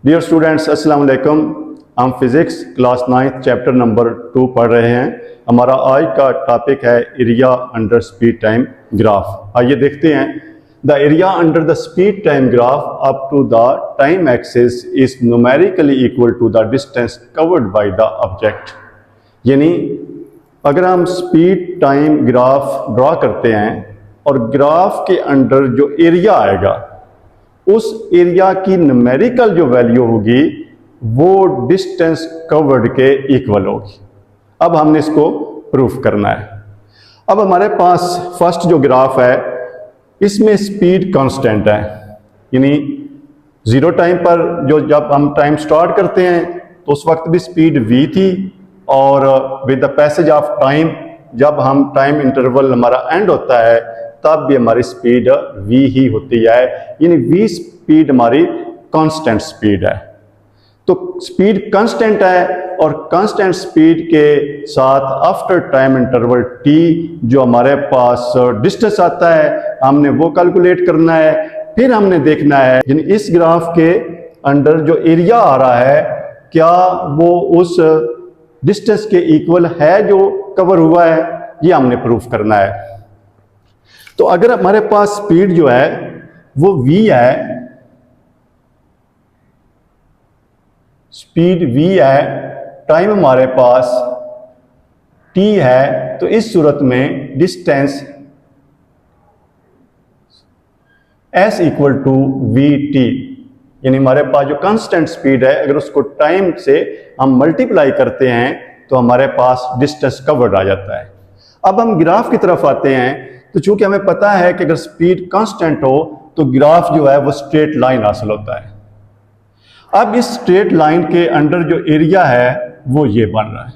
Dear students, अस्सलाम वालेकुम। हम फिज़िक्स क्लास 9 चैप्टर नंबर 2 पढ़ रहे हैं। हमारा आज का टॉपिक है area under speed time graph. आइए देखते हैं। The area under the speed time graph up to the time axis is numerically equal to the distance covered by the object. यानी अगर हम स्पीड टाइम ग्राफ ड्रा करते हैं और graph के अंडर जो एरिया आएगा उस एरिया की न्यूमेरिकल जो वैल्यू होगी वो डिस्टेंस कवर्ड के इक्वल होगी। अब हमने इसको प्रूफ करना है। अब हमारे पास फर्स्ट जो ग्राफ है इसमें स्पीड कांस्टेंट है, यानी जीरो टाइम पर जो जब हम टाइम स्टार्ट करते हैं तो उस वक्त भी स्पीड v थी, और with the passage of time जब हम टाइम इंटरवल हमारा एंड होता है तब भी हमारी स्पीड v ही होती है, यानी v स्पीड हमारी कांस्टेंट स्पीड है। तो स्पीड कांस्टेंट है और कांस्टेंट स्पीड के साथ आफ्टर टाइम इंटरवल t जो हमारे पास डिस्टेंस आता है हमने वो कैलकुलेट करना है। फिर हमने देखना है यानी इस ग्राफ के अंडर जो एरिया आ रहा है क्या वो उस डिस्टेंस के इक्वल है जो कवर हुआ है, ये हमने प्रूफ करना है। तो अगर हमारे पास स्पीड जो है वो v है, स्पीड v है, टाइम हमारे पास t है, तो इस सूरत में distance s equal to v t, यानी हमारे पास जो कांस्टेंट स्पीड है अगर उसको टाइम से हम मल्टीप्लाई करते हैं तो हमारे पास डिस्टेंस कवर्ड आ जाता है। अब हम ग्राफ की तरफ आते हैं। तो चूंकि हमें पता है कि अगर स्पीड कांस्टेंट हो तो ग्राफ जो है वो स्ट्रेट लाइन हासिल होता है। अब इस स्ट्रेट लाइन के अंडर जो एरिया है वो ये बन रहा है।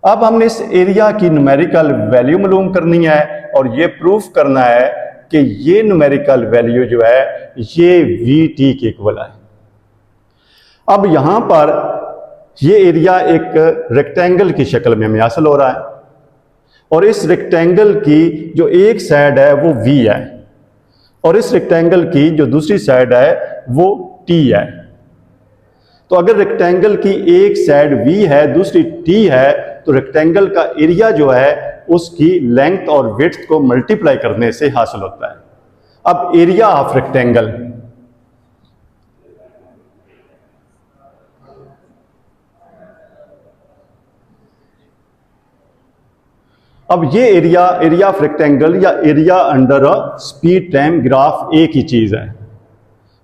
अब हमने इस एरिया की न्यूमेरिकल वैल्यू मालूम करनी है और ये प्रूफ करना है कि ये न्यूमेरिकल वैल्यू जो है ये वी टी के इक्वल है। अब यहां पर ये एरिया एक रेक्टेंगल की शक्ल में हमें हासिल हो रहा है और इस रेक्टेंगल की जो एक साइड है वो v है और इस रेक्टेंगल की जो दूसरी साइड है वो t है। तो अगर रेक्टेंगल की एक साइड v है दूसरी t है तो रेक्टेंगल का एरिया जो है उसकी लेंथ और विड्थ को मल्टीप्लाई करने से हासिल होता है। अब एरिया ऑफ रेक्टेंगल, अब ये एरिया ऑफ रेक्टेंगल या area under speed time graph एक ही चीज है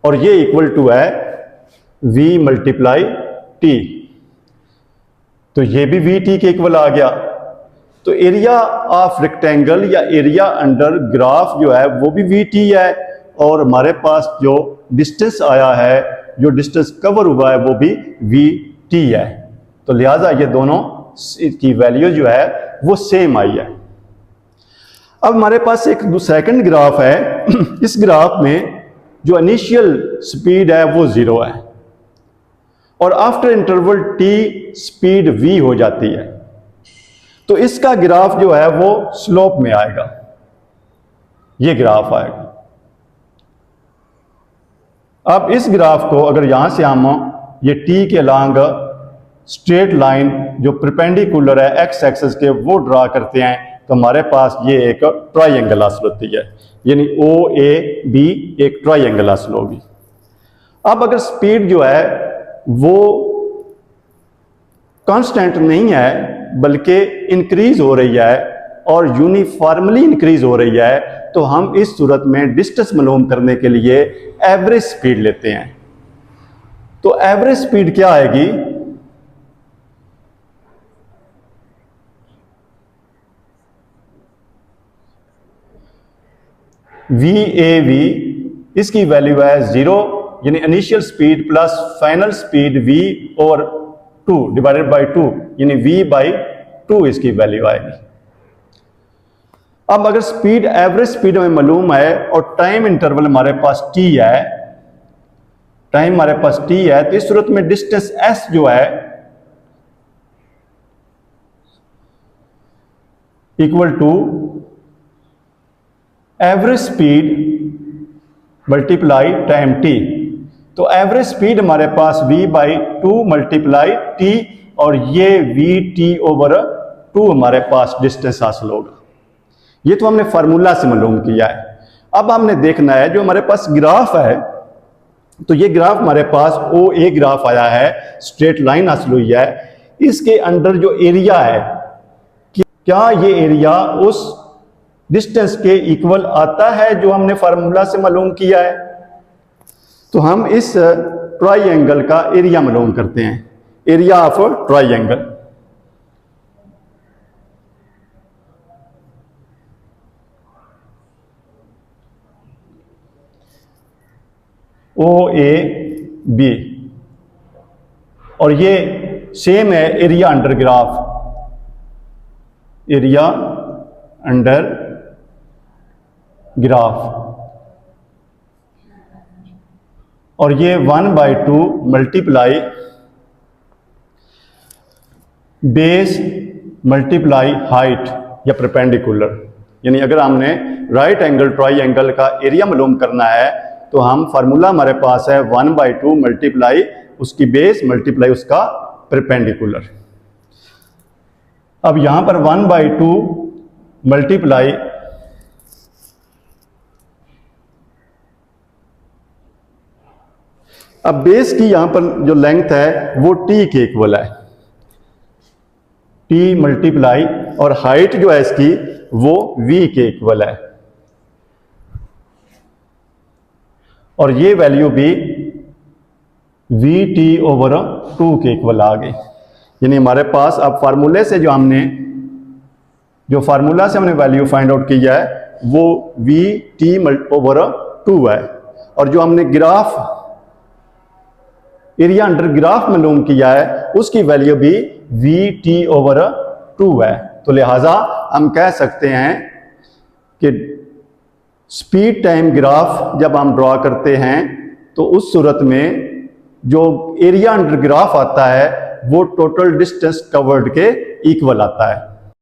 और ये इक्वल टू है v मल्टीप्लाई t, तो ये भी v t के इक्वल आ गया। तो एरिया ऑफ रेक्टेंगल या एरिया अंडर ग्राफ जो है वो भी v t है और हमारे पास जो डिस्टेंस आया है, जो डिस्टेंस कवर हुआ है वो भी v t है। तो लिहाजा ये दोनों की वैल्यू जो है वो सेम आई है। अब हमारे पास एक सेकंड ग्राफ है। इस ग्राफ में जो इनिशियल स्पीड है वो 0 है और after interval t speed v हो जाती है। तो इसका ग्राफ जो है वो स्लोप में आएगा, ये ग्राफ आएगा। अब इस ग्राफ को अगर यहां से हम ये t के लॉन्ग स्ट्रेट लाइन जो परपेंडिकुलर है एक्स एक्सिस के वो ड्रा करते हैं तो हमारे पास ये एक ट्राइंगल हासिल होती है, यानी ओ ए बी एक ट्राइंगल हासिल होगी। अब अगर स्पीड जो है वो कांस्टेंट नहीं है बल्कि इंक्रीज हो रही है और यूनिफॉर्मली इंक्रीज हो रही है तो हम इस सूरत में डिस्टेंस मालूम करने के लिए एवरेज स्पीड लेते हैं। तो एवरेज स्पीड क्या आएगी, वी ए वी, इसकी वैल्यू है 0, यानी initial speed plus final speed v और 2 डिवाइडेड बाय 2, यानी v बाई 2 इसकी वैल्यू आएगी। अब अगर स्पीड एवरेज स्पीड हमें मालूम है और टाइम इंटरवल हमारे पास t है, टाइम हमारे पास t है, तो इस सूरत में डिस्टेंस s जो है equal to average speed multiply time t, तो एवरेज स्पीड हमारे पास v/2 मल्टीप्लाई टी, और ये vt/2 हमारे पास डिस्टेंस हासिल होगा। ये तो हमने फार्मूला से मालूम किया है। अब हमने देखना है जो हमारे पास ग्राफ है, तो ये ग्राफ हमारे पास OA ग्राफ आया है, स्ट्रेट लाइन हासिल हुई है। इसके अंडर जो एरिया है, क्या ये एरिया उस डिस्टेंस के इक्वल आता है जो हमने फार्मूला से मालूम किया है? तो हम इस ट्राइंगल का एरिया मालूम करते हैं, एरिया ऑफ ट्राइंगल। OAB, और ये सेम है area under graph, area under graph, और ये 1/2 मल्टीप्लाई बेस मल्टीप्लाई हाइट या परपेंडिकुलर। यानी अगर हमने राइट एंगल ट्राइंगल का एरिया मालूम करना है तो हम फार्मूला हमारे पास है 1/2 मल्टीप्लाई उसकी बेस मल्टीप्लाई उसका परपेंडिकुलर। अब यहां पर 1/2 मल्टीप्लाई अब बेस की यहां पर जो लेंथ है वो t के इक्वल है, t मल्टीप्लाई, और हाइट जो है इसकी वो v के इक्वल है, और ये वैल्यू भी vt/2 के इक्वल आ गई। यानी हमारे पास अब फार्मूले से जो फार्मूला से हमने वैल्यू फाइंड आउट किया है वो vt/2 है, और जो हमने ग्राफ एरिया अंडर ग्राफ मालूम किया है उसकी वैल्यू भी vt/2 है। तो लिहाजा हम कह सकते हैं कि स्पीड टाइम ग्राफ जब हम ड्रॉ करते हैं तो उस सूरत में जो एरिया अंडर ग्राफ आता है वो टोटल डिस्टेंस कवर्ड के इक्वल आता है।